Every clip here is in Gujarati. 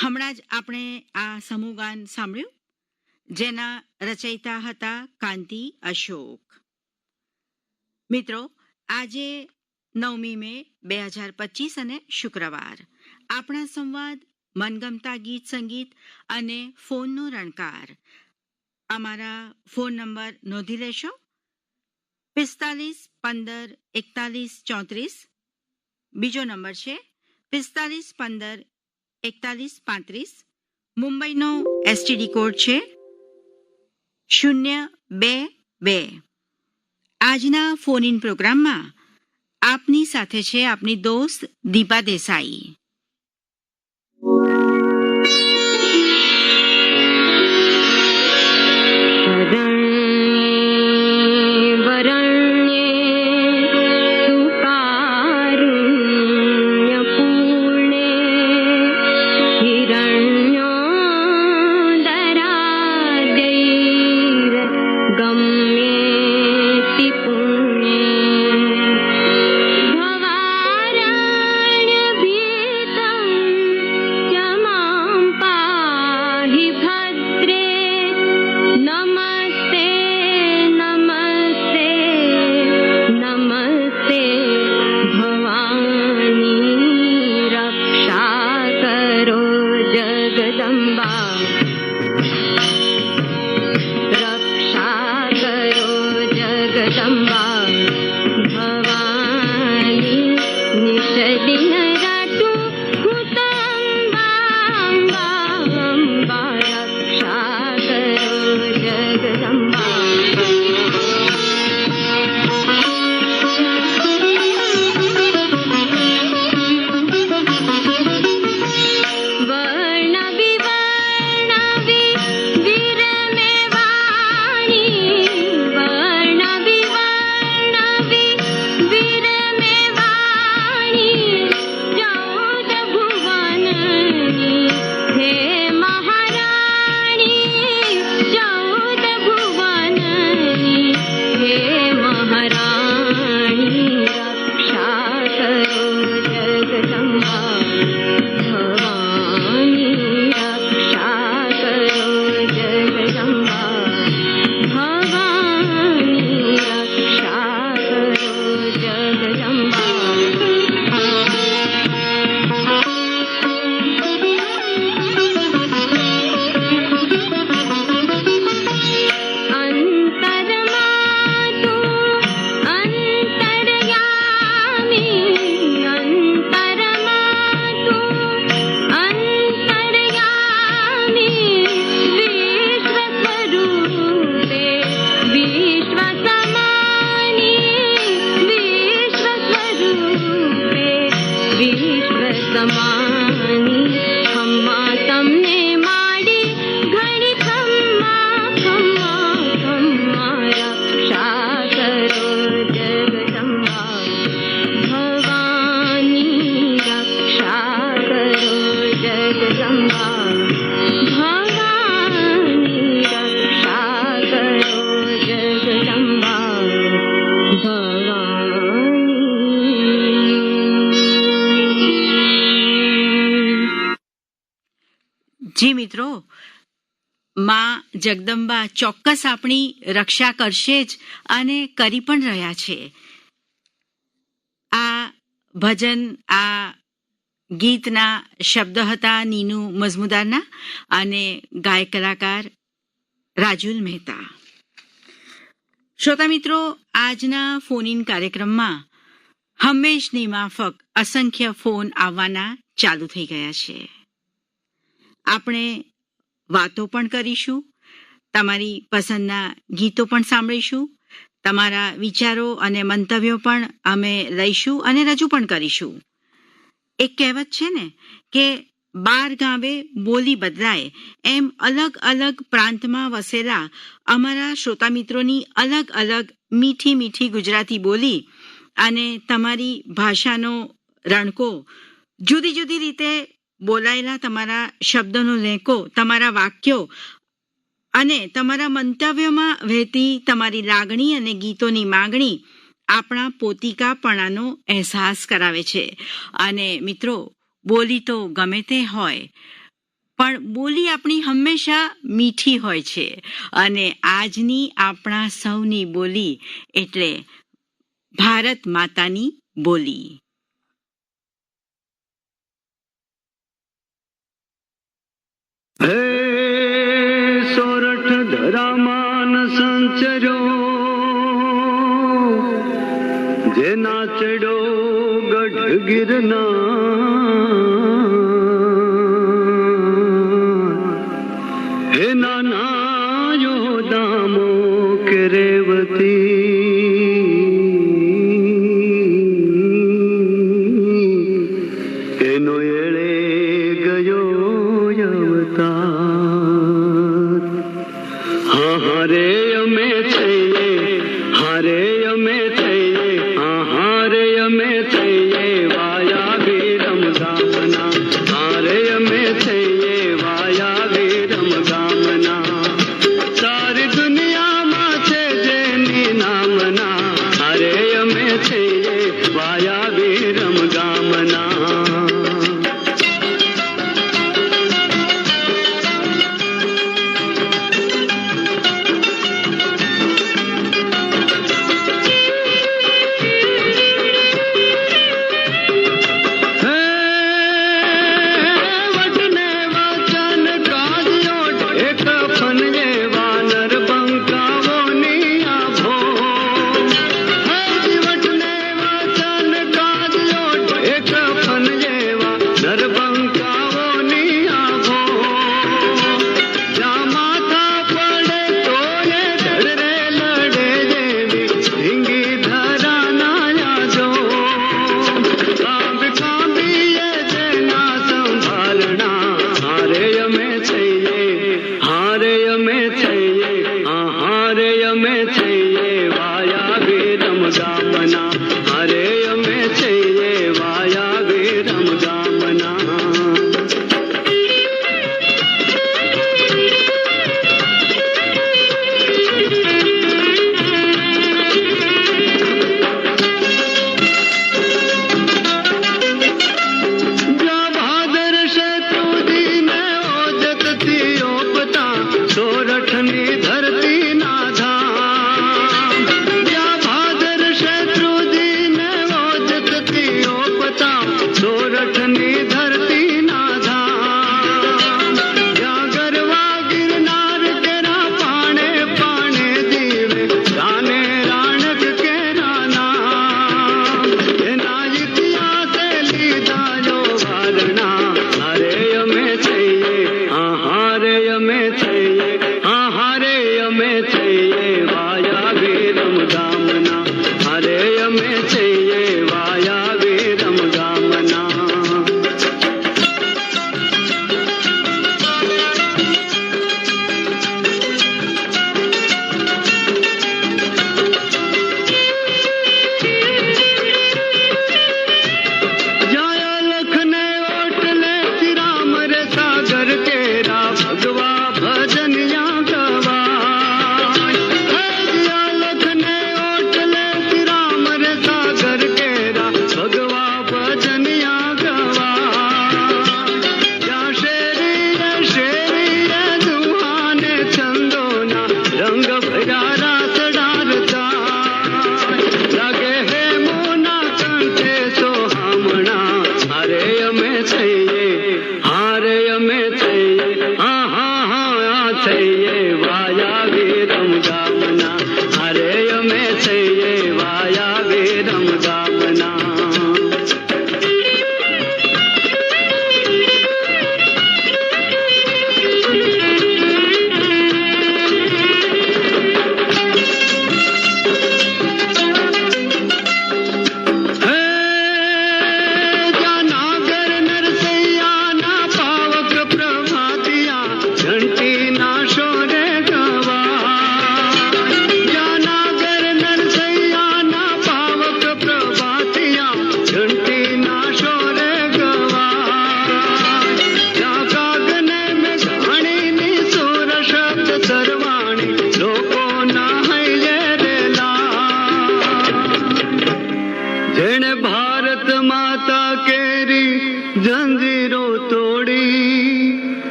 હમણાં જ આપણે આ સમૂહગાન સાંભળ્યું, જેના રચયિતા હતા કાંતિ અશોક. મિત્રો, આજે 9મી મે 2025 અને શુક્રવાર. આપણા સંવાદ મનગમતા ગીત સંગીત અને ફોનનો રણકાર. અમારા ફોન નંબર નોંધી લેશો: 45 15 41 34. બીજો નંબર છે 45 15 41 35. મુંબઈનો એસટીડી કોડ છે 022. આજના ફોન ઇન પ્રોગ્રામમાં આપની સાથે છે આપની દોસ્ત દીપા દેસાઈ. જી મિત્રો, માં જગદંબા ચોક્કસ આપણી રક્ષા કરશે જ અને કરી પણ રહ્યા છે. આ ભજન, આ ગીતના શબ્દ હતા નીનુ મઝમુદારના અને ગાયક કલાકાર રાજુલ મહેતા. શ્રોતા મિત્રો, આજના ફોન ઇન કાર્યક્રમમાં હંમેશની માફક અસંખ્ય ફોન આવવાના ચાલુ થઈ ગયા છે. આપણે વાતો પણ કરીશું, તમારી પસંદના ગીતો પણ સાંભળીશું, તમારા વિચારો અને મંતવ્યો પણ અમે લઈશું અને રજૂ પણ કરીશું. એક કહેવત છે ને કે 12 ગાંવે બોલી બદલાય, એમ અલગ અલગ પ્રાંતમાં વસેલા અમારા શ્રોતા મિત્રોની અલગ અલગ મીઠી મીઠી ગુજરાતી બોલી અને તમારી ભાષાનો રણકો, જુદી જુદી રીતે બોલાયેલા તમારા શબ્દોનો લેકો, તમારા વાક્યો અને તમારા મંતવ્યોમાં વહેતી તમારી લાગણી અને ગીતોની માંગણી આપણા પોતિકાપણાનો અહેસાસ કરાવે છે. અને મિત્રો, બોલી તો ગમે તે હોય, પણ બોલી આપણી હંમેશા મીઠી હોય છે અને આજની આપણા સૌની બોલી એટલે ભારત માતાની બોલી. હે સોરઠ ધરામાન સંચર્યો, જે નાચડો ગઢ ગિરના, હે નાનાયો દામો કે રેવતી, એનો એળે ગયો અવતાર. હારે અમે છીએ, હારે અમે છીએ, હારે અમે છીએ વાયા વિરમ ગામના, હારે અમે છીએ વાયા વિરમ ગામના. સારી દુનિયામાં છે જેની નામના, હારે અમે છીએ વાયા વિરમ ગામના.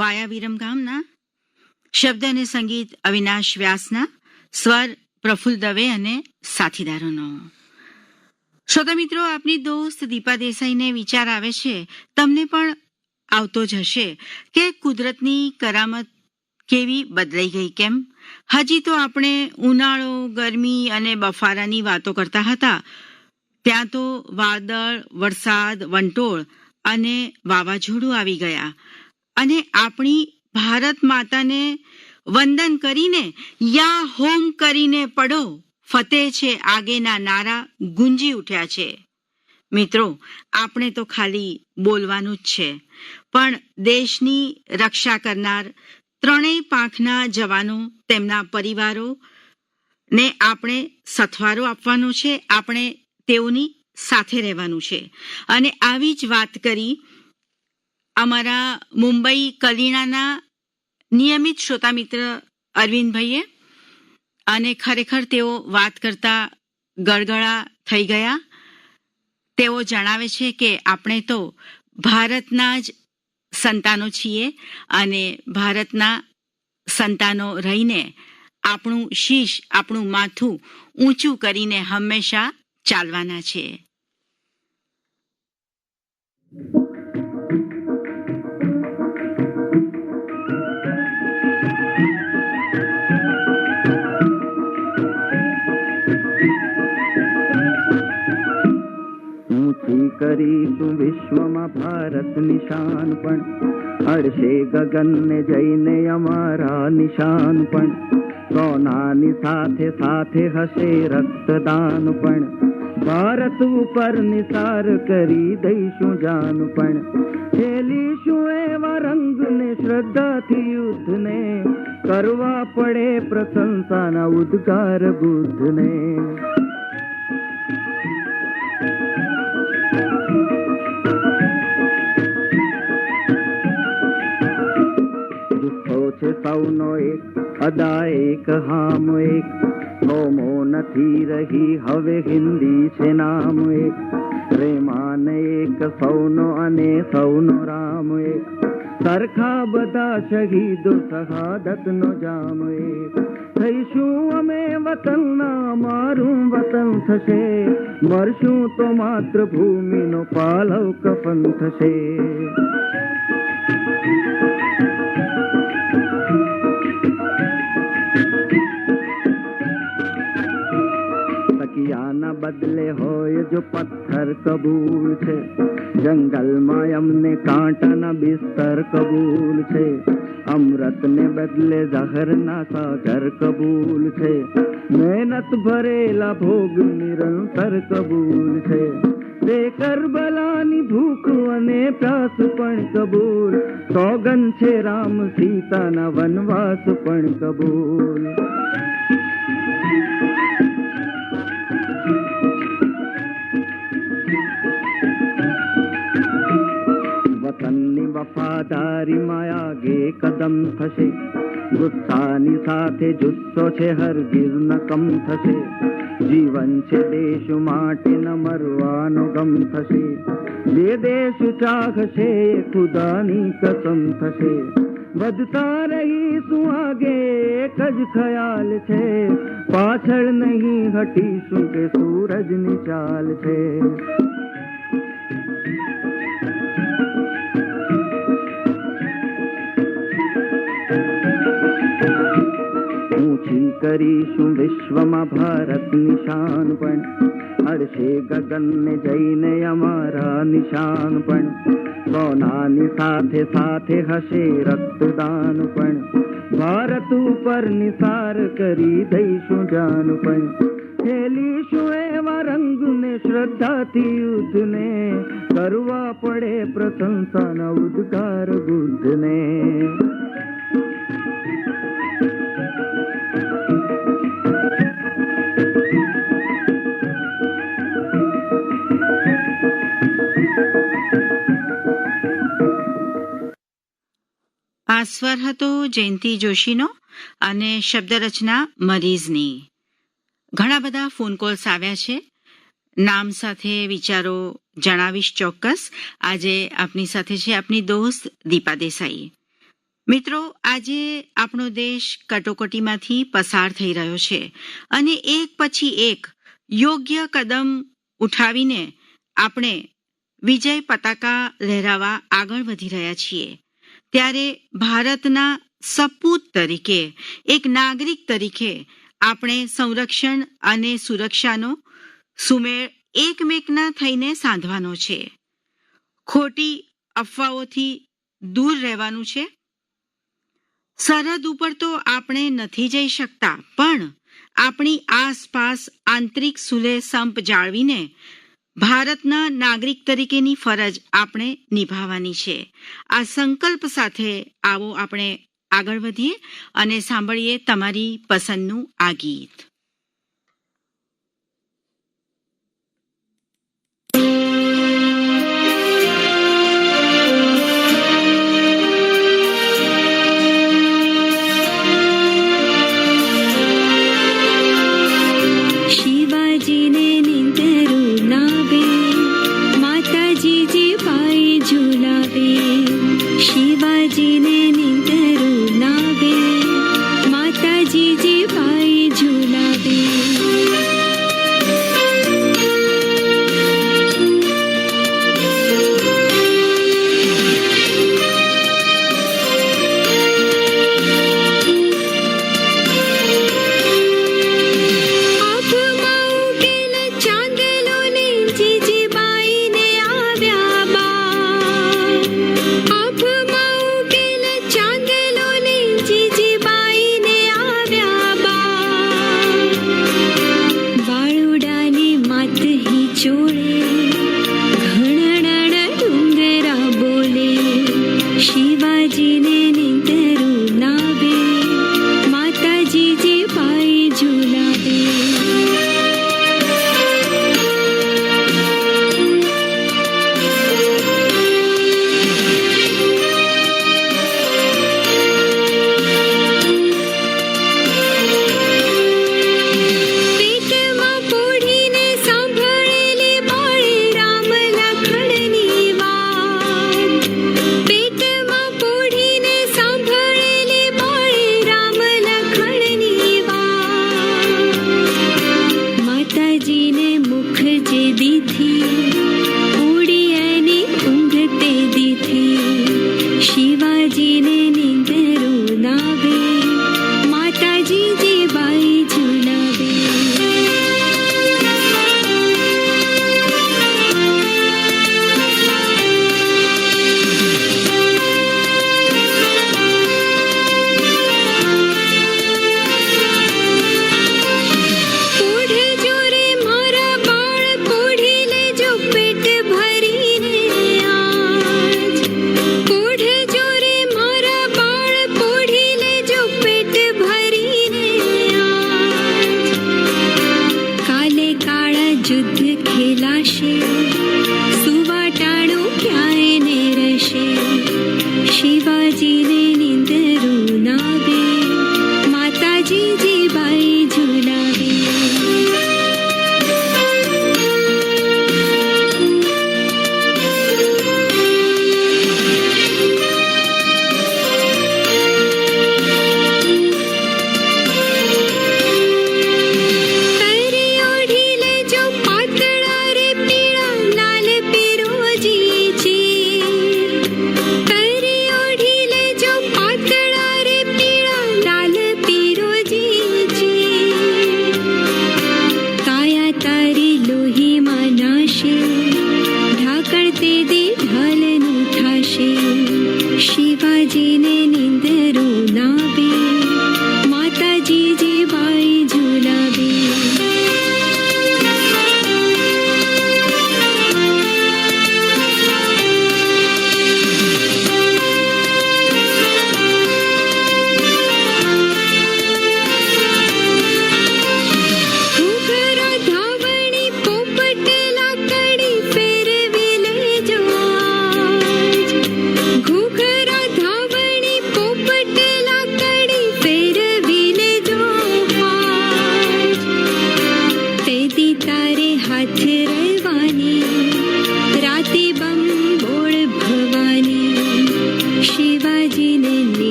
વાયા વિરમગામના, શબ્દ અને સંગીત અવિનાશ વ્યાસના, સ્વર પ્રફુલ્લ દવે અને સાથીદારોનો. શ્રોતા મિત્રો, આપની દોસ્ત દીપા દેસાઈને વિચાર આવે છે, તમને પણ આવતો જ હશે, કે કુદરતની કરામત કેવી બદલાઈ ગઈ કેમ? હજી તો આપણે ઉનાળો, ગરમી અને બફારાની વાતો કરતા હતા, ત્યાં તો વાદળ, વરસાદ, વંટોળ અને વાવાઝોડું આવી ગયા અને આપણી ભારત માતાને વંદન કરીને, યા હોમ કરીને પડો, ફતેહ છે આગેના નારા ગુંજી ઉઠ્યા છે. મિત્રો, આપણે તો ખાલી બોલવાનું જ છે, પણ દેશની રક્ષા કરનાર ત્રણેય પાંખના જવાનો, તેમના પરિવારો ને આપણે સથવારો આપવાનો છે. આપણે તેઓની સાથે રહેવાનું છે. અને આવી જ વાત કરી અમારા મુંબઈ કલીણાના નિયમિત શ્રોતા મિત્ર અરવિંદભાઈએ, અને ખરેખર તેઓ વાત કરતા ગળગળા થઈ ગયા. તેઓ જણાવે છે કે આપણે તો ભારતના જ સંતાનો છીએ અને ભારતના સંતાનો રહીને આપણું શીશ, આપણું માથું ઊંચું કરીને હંમેશા ચાલવાના છે. ઊંચી કરીશું વિશ્વમાં ભારતની શાન, પણ અડશે ગગનને જઈને અમારા નિશાન. પણ સોનાની સાથે સાથે હશે રક્તદાન, પણ ભારત ઉપર નિસાર કરી દઈશું જાન. પણ ખેલીશું એવા રંગને, શ્રદ્ધાથી યુદ્ધને, કરવા પડે પ્રશંસાના ઉદ્ગાર બુદ્ધને. છે સૌનો એક, અદા એક, હામ એક, કોમો નથી રહી હવે, હિન્દી છે નામ એક. પ્રેમાન એક સૌનો અને સૌનો રામ એક, સરખા બધા શહીદો શહાદતનો જામ એક. થઈશું અમે વતનના, મારું વતન થશે, મરશું તો માતૃભૂમિનો પાલવ કફન થશે. તકિયાના બદલે હોય જો પથ્થર કબૂલ છે, જંગલમાં અમને કાંટાના બિસ્તર કબૂલ છે. અમૃતને બદલે ઝહરના સાગર કબૂલ છે, મહેનત ભરેલા ભોગ નિરંતર કબૂલ છે. તે કરબલાની ભૂખ અને પ્યાસ પણ કબૂલ, સોગન છે રામ સીતાના વનવાસ પણ કબૂલ. વતનની વફાદારીમાં આગે કદમ થશે, ગુસ્સાની સાથે જુસ્સો છે હરગીઝ ન કમ થશે. જીવન છે દેશ માટે ન મરવાનો ગમ થશે, જે દેશ ચાહશે ખુદાની કસમ થશે. વધતા રહીશું આગે એક જ ખ્યાલ છે, પાછળ નહીં હટીશું કે સૂરજની ચાલ છે. ઊંચી કરીશું વિશ્વમાં ભારતની શાન, પણ અડશે ગગનને જઈને અમારા નિશાન. પણ સોનાની સાથે સાથે હશે રક્તદાન, પણ ભારત ઉપર નિસાર કરી દઈશું જાન. પણ ખેલીશું એવા રંગને, શ્રદ્ધાથી યુદ્ધને, કરવા પડે પ્રશંસાના ઉદ્ગાર બુદ્ધને. આ સ્વર હતો જયંતિ જોશીનો અને શબ્દરચના મરીઝની. ઘણા બધા ફોન કોલ્સ આવ્યા છે. નામ સાથે વિચારો જણાવીશ ચોક્કસ. આજે આપની સાથે છે આપની દોસ્ત દીપા દેસાઈ. મિત્રો, આજે આપણો દેશ કટોકટીમાંથી પસાર થઈ રહ્યો છે અને એક પછી એક યોગ્ય કદમ ઉઠાવીને આપણે વિજય પતાકા લહેરાવા આગળ વધી રહ્યા છીએ. ત્યારે ભારતના સપૂત તરીકે, એક નાગરિક તરીકે આપણે સંરક્ષણ અને સુરક્ષાનો સુમેળ એકમેકના થઈને સાંધવાનો છે. ખોટી અફવાઓથી દૂર રહેવાનું છે. સરહદ ઉપર તો આપણે નથી જઈ શકતા, પણ આપણી આસપાસ આંતરિક સુલેહ સંપ જાળવીને ભારતના નાગરિક તરીકેની ફરજ આપણે નિભાવવાની છે. આ સંકલ્પ સાથે આવો આપણે આગળ વધીએ અને સાંભળીએ તમારી પસંદનું આ ગીત. शिवाजीने निंतरू नावे, माताजी जी पायी झुलावे. शिवाजीने निंतरू नावे, माताजी जी पायी झुलावे.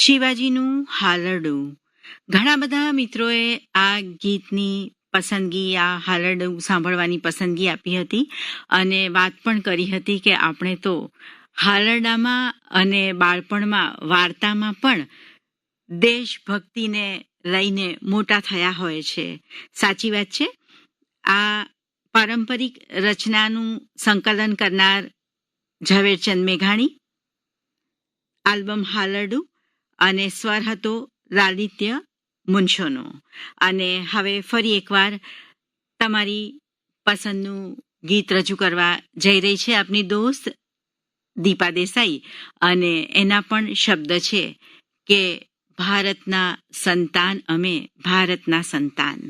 શિવાજીનું હાલરડું. ઘણા બધા મિત્રોએ આ ગીતની પસંદગી, આ હાલરડું સાંભળવાની પસંદગી આપી હતી અને વાત પણ કરી હતી કે આપણે તો હાલરડામાં અને બાળપણમાં વાર્તામાં પણ દેશભક્તિને લઈને મોટા થયા હોય છે. સાચી વાત છે. આ પારંપરિક રચનાનું સંકલન કરનાર ઝવેરચંદ મેઘાણી, આલ્બમ હાલરડું, અને સ્વર હતો લાલિત્ય મુનશોનો. અને હવે ફરી એકવાર તમારી પસંદનું ગીત રજૂ કરવા જઈ રહી છે આપની દોસ્ત દીપા દેસાઈ, અને એના પણ શબ્દ છે કે ભારતના સંતાન અમે, ભારતના સંતાન.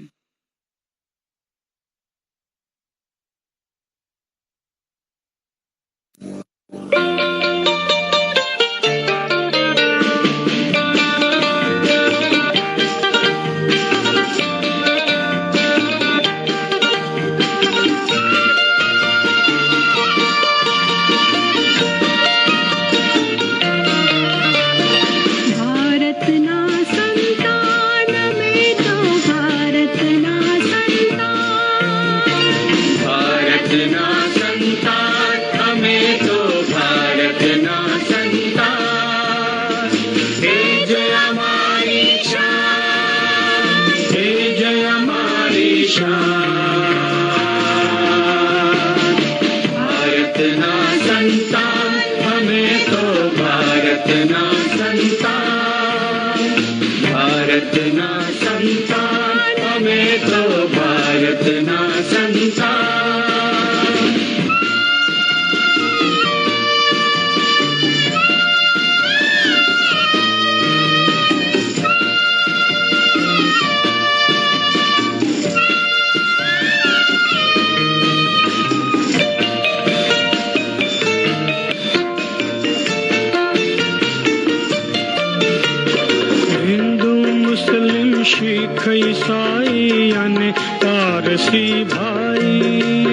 શીખ ઈસાઈ અને પારસી ભાઈ,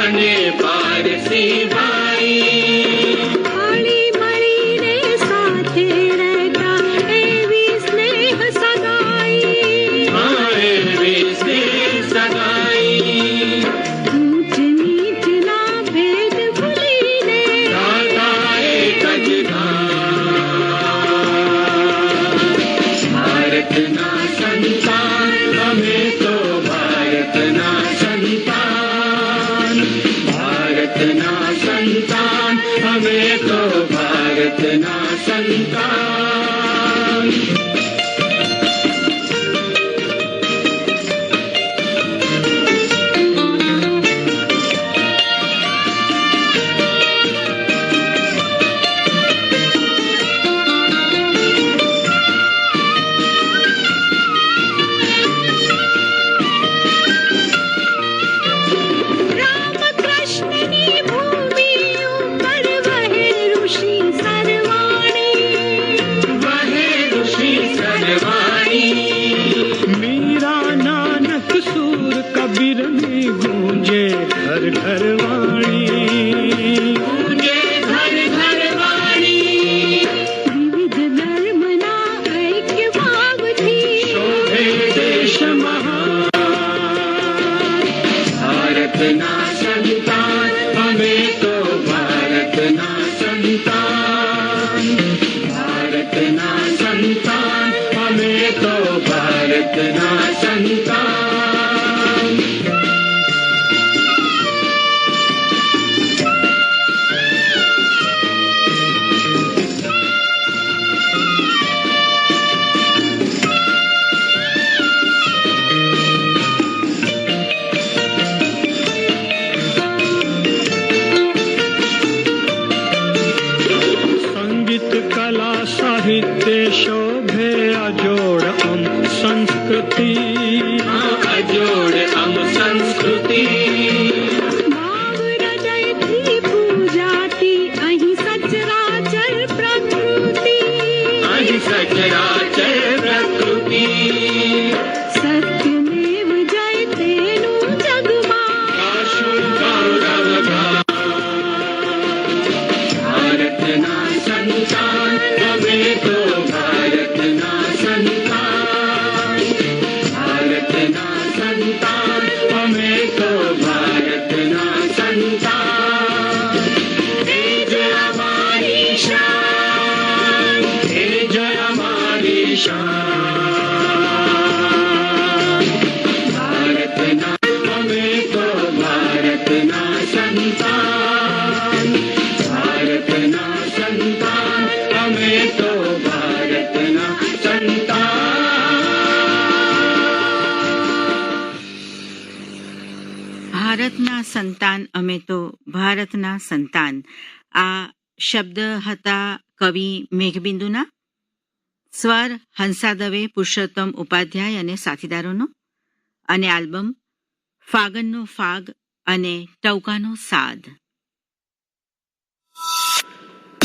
અને પારસી ભાઈ હળી મળીને સાથે રહેતા એવી સ્નેહ સગાઈ, એવી સ્નેહ સગાઈ. ઊંચ નીચના ભેદ ભૂલીને દાદા એક જ ભારતના સંતાન અમે તો, ભારતના સંતાન, ભારતના સંતાન અમે તો, ભારતના સંતાન. ભારતના સંતાન અમે તો, ભારત ભારતના સંતાન અમે તો ભારતના સંતાન. આ શબ્દ હતા કવિ મેઘબિંદુના. સ્વર હંસા દવે, પુરુષોત્તમ ઉપાધ્યાય અને સાથીદારોનો. અને આલ્બમ फागननो फाग અને टवकानो साद.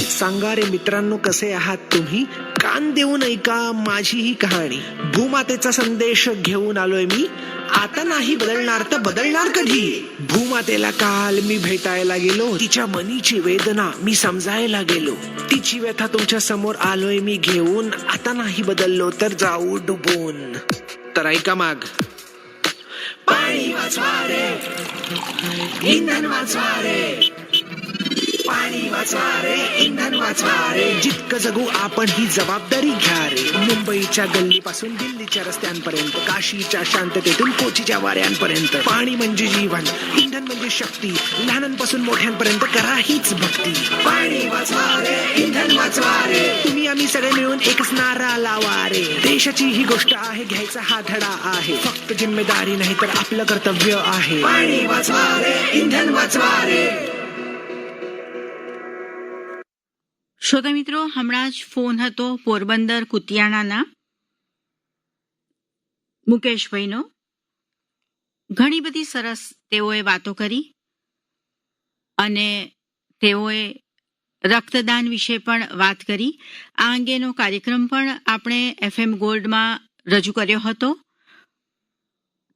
सांगा रे मित्रांनो, कसे आहात तुम्ही? कान देऊन ऐका माझी ही कहाणी. भूमातेचा संदेश घेऊन आलोय मी. आता नाही बदलणार तर बदलणार कधी? भूमातेला काल मी भेटायला गेलो. तिच्या मनीची वेदना मी समजायला गेलो. तिची व्यथा तुमच्या समोर आलोय मी घेऊन. आता नाही बदललो तर जाऊ डुबून. तर ऐका माग. पाणी वाचवा रे, इंधन वाचवा रे, पाणी वाचवा रे, इंधन वाचवा रे. जितकं जगू आपण ही जबाबदारी घ्या रे. मुंबईच्या गल्लीपासून दिल्लीच्या रस्त्यांपर्यंत, काशीच्या शांततेतून कोचीच्या वाऱ्यांपर्यंत. पाणी म्हणजे जीवन, इंधन म्हणजे शक्ती. लहानांपासून मोठ्यांपर्यंत करा हीच भक्ती. पाणी वाचवा रे, इंधन वाचवा रे. तुम्ही आम्ही सगळे मिळून एकच नारा लावा रे. देशाची ही गोष्ट आहे, घ्यायचा हा धडा आहे. फक्त जिम्मेदारी नाही तर आपलं कर्तव्य आहे. पाणी वाचवा रे, इंधन वाचवा रे. શ્રોતા મિત્રો, હમણાં જ ફોન હતો પોરબંદર કુતિયાણાના મુકેશભાઈનો. ઘણી બધી સરસ તેઓએ વાતો કરી અને તેઓએ રક્તદાન વિશે પણ વાત કરી. આ અંગેનો કાર્યક્રમ પણ આપણે FM ગોલ્ડમાં રજૂ કર્યો હતો.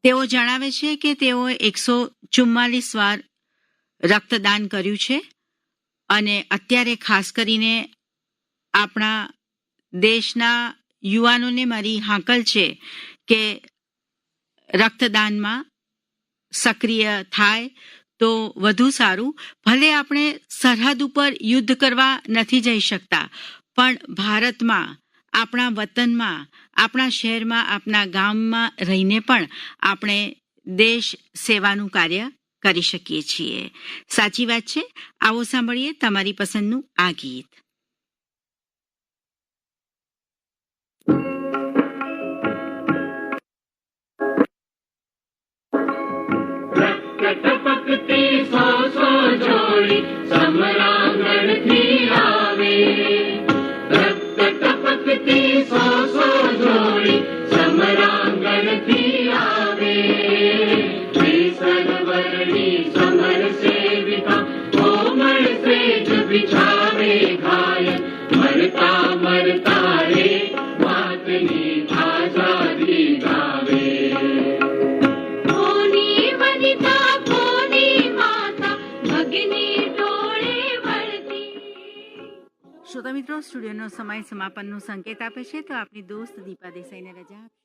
તેઓ જણાવે છે કે તેઓએ 144 વાર રક્તદાન કર્યું છે અને અત્યારે ખાસ કરીને આપણા દેશના યુવાનોને મારી હાકલ છે કે રક્તદાનમાં સક્રિય થાય તો વધુ સારું. ભલે આપણે સરહદ ઉપર યુદ્ધ કરવા નથી જઈ શકતા, પણ ભારતમાં, આપણા વતનમાં, આપણા શહેરમાં, આપણા ગામમાં રહીને પણ આપણે દેશ સેવાનું કાર્ય કરી શકીએ છીએ. સાચી વાત છે. આવો સાંભળીએ તમારી પસંદનું આ ગીત. टपकती सौ सौ जोड़ी समरांगण थी आवे. रक्त टपकती सौ सौ जोड़ी समरांगण थी आवे. सरवरणी समर सेविका कोमल सेज बिछावे घायल. मरता मरता रे मातनी आजादी गावे. कोणी वनिता कोणी माता भगिनी डोळे वळती. શ્રોતા મિત્રો, સ્ટુડિયોનો સમય સમાપનનો સંકેત આપે છે, તો આપની દોસ્ત દીપા દેસાઈને રજા આપશે.